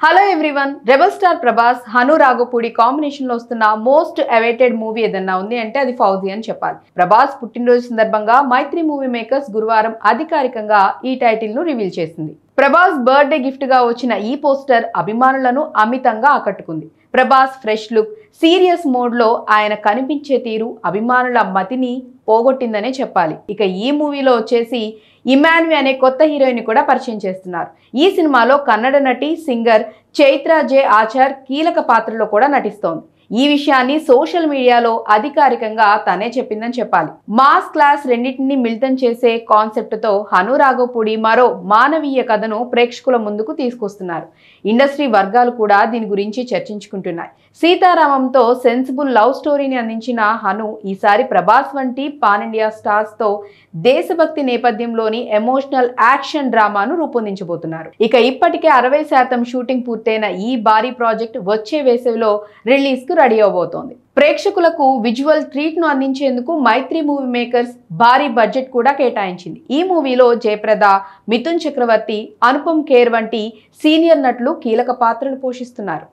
Hello everyone. Rebel star Prabhas Hanu Raghavapudi combination లో వస్తున్న most awaited movie ఏదన్నా ఉంది అంటే అది ఫౌజీ అని చెప్పాలి. ప్రభాస్ పుట్టినరోజు సందర్భంగా మైత్రి మూవీ మేకర్స్ గురువారం అధికారికంగా ఈ టైటిల్ ను రివీల్ చేసింది. ప్రభాస్ బర్త్డే గిఫ్ట్ గా వచ్చిన ఈ పోస్టర్ అభిమానులను అమితంగా ఆకట్టుకుంది. Prabhas fresh look, serious mode లో ఆయన కనిపించే తీరు అభిమానుల మతిని పోగొట్టిందనే చెప్పాలి. ఇక ఈ మూవీలో వచ్చేసి ఇమాన్వి అనే కొత్త హీరోయిన్ కూడా పరిచయం చేస్తున్నారు. ఈ సినిమాలో కన్నడ నటి సింగర్ చైత్ర జే ఆచార్ కీలక పాత్రలో కూడా నటిస్తోంది. ఈ విషయాన్ని సోషల్ మీడియాలో అధికారికంగా తనే చెప్పిందని చెప్పాలి. మాస్ క్లాస్ రెండింటిని మిళితం చేసే కాన్సెప్ట్ తో హను రాఘోపూడి మరో మానవీయ కథను ప్రేక్షకుల ముందుకు తీసుకొస్తున్నారు. ఇండస్ట్రీ వర్గాలు కూడా దీని గురించి చర్చించుకుంటున్నాయి. సీతారామంతో సెన్సిబుల్ లవ్ స్టోరీని అందించిన హను ఈసారి ప్రభాస్ వంటి పాన్ ఇండియా స్టార్స్ తో దేశభక్తి నేపథ్యంలోని ఎమోషనల్ యాక్షన్ డ్రామాను రూపొందించబోతున్నారు. ఇక ఇప్పటికే 60% షూటింగ్ పూర్తయిన ఈ భారీ ప్రాజెక్ట్ వచ్చే వేసవిలో రిలీజ్ కు రెడీ అవబోతోంది. ప్రేక్షకులకు విజువల్ ట్రీట్ ను అందించేందుకు మైత్రి మూవీ మేకర్స్ భారీ బడ్జెట్ కూడా కేటాయించింది. ఈ మూవీలో జయప్రద, మిథున్ చక్రవర్తి, అనుపమ్ ఖేర్ వంటి సీనియర్ నటులు కీలక పాత్రలు పోషిస్తున్నారు.